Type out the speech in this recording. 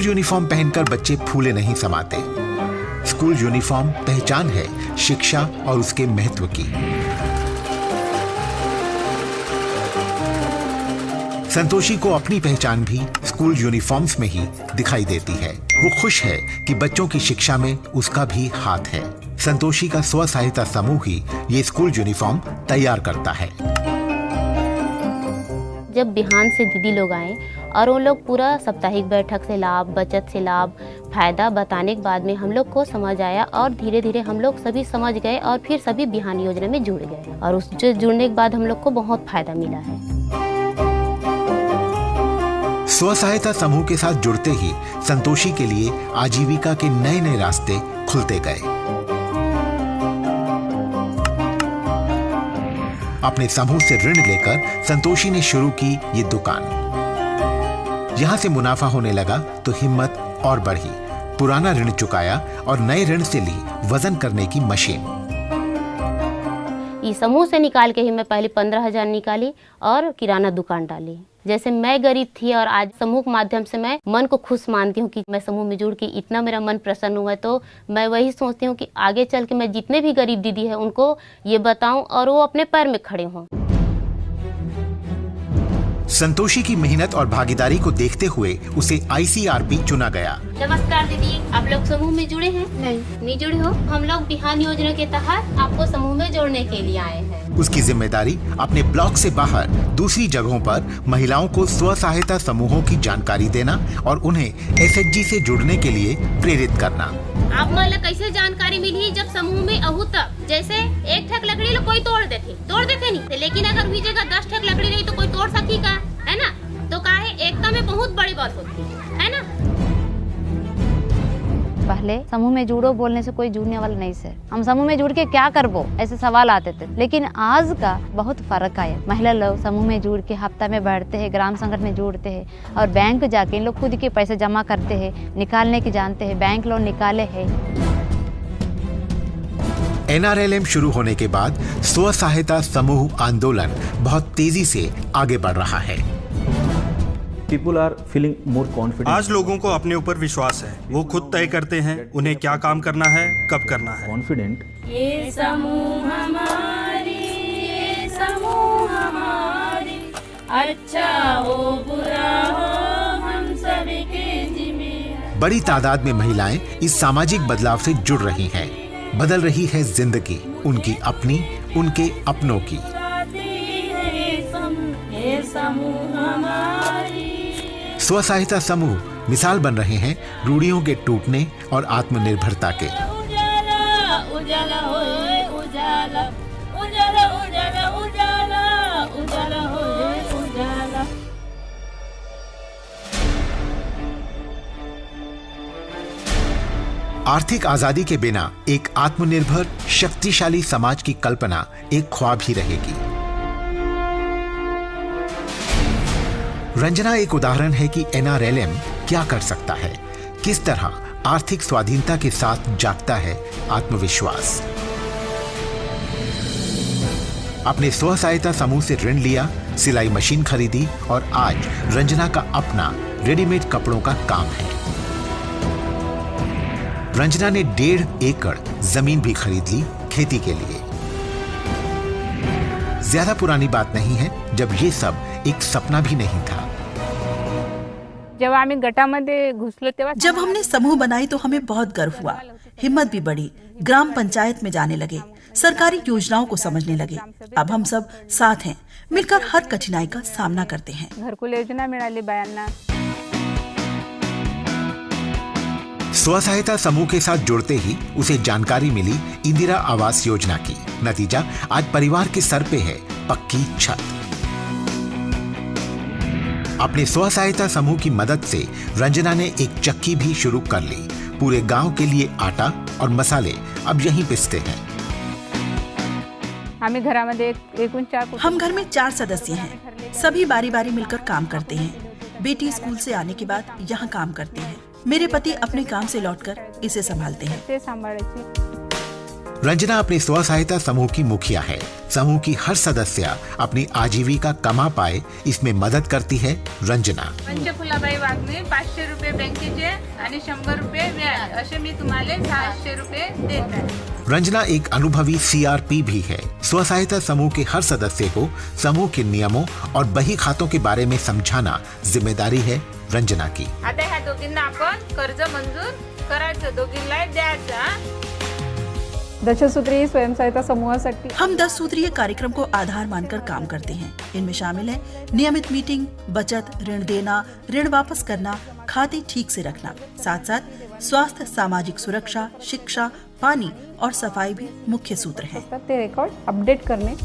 Uniform पहनकर बच्चे फूले नहीं समाते। स्कूल यूनिफॉर्म पहचान है शिक्षा और उसके महत्व की। संतोषी को अपनी पहचान भी स्कूल यूनिफॉर्म्स में ही दिखाई देती है। वो खुश है कि बच्चों की शिक्षा में उसका भी हाथ है। संतोषी का स्व सहायता समूह ही ये स्कूल यूनिफॉर्म तैयार करता है। जब बिहान से दीदी लोग आए और वो लोग पूरा साप्ताहिक बैठक से लाभ, बचत से लाभ, फायदा बताने के बाद में हम लोग को समझ आया और धीरे धीरे हम लोग सभी समझ गए और फिर सभी बिहान योजना में जुड़ गए और उससे जुड़ने के बाद हम लोग को बहुत फायदा मिला है। स्व सहायता समूह के साथ जुड़ते ही संतोषी के लिए आजीविका के नए नए रास्ते खुलते गए। अपने समूह से ऋण लेकर संतोषी ने शुरू की ये दुकान। यहां से मुनाफा होने लगा तो हिम्मत और बढ़ी। पुराना ऋण चुकाया और नए ऋण से ली वजन करने की मशीन। इस समूह से निकाल के ही मैं पहले 15,000 निकाली और किराना दुकान डाली। जैसे मैं गरीब थी और आज समूह के माध्यम से मैं मन को खुश मानती हूँ कि मैं समूह में जुड़ के इतना मेरा मन प्रसन्न हुआ है। तो मैं वही सोचती हूँ कि आगे चल के मैं जितने भी गरीब दीदी है उनको ये बताऊं और वो अपने पैर में खड़े हों। संतोषी की मेहनत और भागीदारी को देखते हुए उसे ICRP चुना गया। नमस्कार दीदी, आप लोग समूह में जुड़े हैं? नहीं जुड़े हो? हम लोग बिहान योजना के तहत आपको समूह में जोड़ने के लिए आए हैं। उसकी जिम्मेदारी अपने ब्लॉक से बाहर दूसरी जगहों पर महिलाओं को स्व सहायता समूहों की जानकारी देना और उन्हें SHG से जुड़ने के लिए प्रेरित करना। आप मतलब कैसे जानकारी मिली जब समूह में अहू तक जैसे एक ठक लकड़ी लो कोई तोड़ देते नहीं, लेकिन अगर हुई जगह 10 ठक लकड़ी रही तो कोई तोड़ सकी का, है ना? तो काहे एकता में बहुत बड़ी बात होती है ना? पहले समूह में जुड़ो बोलने से कोई जुड़ने वाला नहीं से, हम समूह में जुड़ के क्या करबो ऐसे सवाल आते थे। लेकिन आज का बहुत फर्क आया। महिला लोग समूह में जुड़ के हफ्ता में बैठते हैं, ग्राम संगठन में जुड़ते हैं और बैंक जाके इन लोग खुद के पैसे जमा करते हैं, निकालने की जानते हैं, बैंक लोन निकाले हैं। NRLM शुरू होने के बाद स्व सहायता समूह आंदोलन बहुत तेजी से आगे बढ़ रहा है। People are feeling more confident. आज लोगों को अपने ऊपर विश्वास है। वो खुद तय करते हैं उन्हें क्या काम करना है, कब करना है। Confident. ये समूह हमारी, ये समूह हमारी, अच्छा हो बुरा हो हम सभी के जिम्मेदार। बड़ी तादाद में महिलाएं इस सामाजिक बदलाव से जुड़ रही हैं। बदल रही है जिंदगी उनकी अपनी, उनके अपनों की। स्व सहायता समूह मिसाल बन रहे हैं रूढ़ियों के टूटने और आत्मनिर्भरता के। उजाला उजाला होए उजाला, उजाला उजाला उजाला, उजाला होए उजाला। आर्थिक आजादी के बिना एक आत्मनिर्भर शक्तिशाली समाज की कल्पना एक ख्वाब ही रहेगी। रंजना एक उदाहरण है कि NRLM क्या कर सकता है, किस तरह आर्थिक स्वाधीनता के साथ जागता है आत्मविश्वास। अपने स्व सहायता समूह से ऋण लिया, सिलाई मशीन खरीदी और आज रंजना का अपना रेडीमेड कपड़ों का काम है। रंजना ने 1.5 एकड़ जमीन भी खरीद ली खेती के लिए। ज्यादा पुरानी बात नहीं है जब ये सब एक सपना भी नहीं था। जब आम्ही गटामध्ये घुसलो तेव्हा जब हमने समूह बनाई तो हमें बहुत गर्व हुआ, हिम्मत भी बढ़ी। ग्राम पंचायत में जाने लगे, सरकारी योजनाओं को समझने लगे। अब हम सब साथ हैं, मिलकर हर कठिनाई का सामना करते हैं। घरकुल योजना मिळाली बायांना। स्व सहायता समूह के साथ जुड़ते ही उसे जानकारी मिली इंदिरा आवास योजना की। नतीजा आज परिवार के सर पे है पक्की छत। अपने स्व सहायता समूह की मदद से रंजना ने एक चक्की भी शुरू कर ली। पूरे गांव के लिए आटा और मसाले अब यहीं पिसते हैं। आम्ही घरामध्ये एकूण 4 हम घर में 4 सदस्य हैं। सभी बारी बारी मिलकर काम करते हैं। बेटी स्कूल से आने के बाद यहाँ काम करती है। मेरे पति अपने काम से लौटकर इसे संभालते हैं। रंजना अपने स्व सहायता समूह की मुखिया है। समूह की हर सदस्य अपनी आजीविका कमा पाए इसमें मदद करती है रंजना। पंचफुलाबाई वाघने 500 रुपये बँकेचे आणि 100 रुपये व्याज असे मी तुम्हाला 600 रुपये देत आहे। रंजना एक अनुभवी CRP भी है। स्व सहायता समूह के हर सदस्य को समूह के नियमों और बही खातों के बारे में समझाना जिम्मेदारी है रंजना की। आता ह्या दोघींना आपण कर्ज मंजूर करायचं, दोघींना द्यायचं। दशसूत्री स्वयं सहायता समूहासाठी हम 10 सूत्रीय कार्यक्रम को आधार मानकर काम करते हैं। इनमें शामिल है नियमित मीटिंग, बचत, ऋण देना, ऋण वापस करना, खाते ठीक से रखना, साथ साथ स्वास्थ्य, सामाजिक सुरक्षा, शिक्षा, पानी और सफाई भी मुख्य सूत्र हैं। ते रेकॉर्ड अपडेट करणे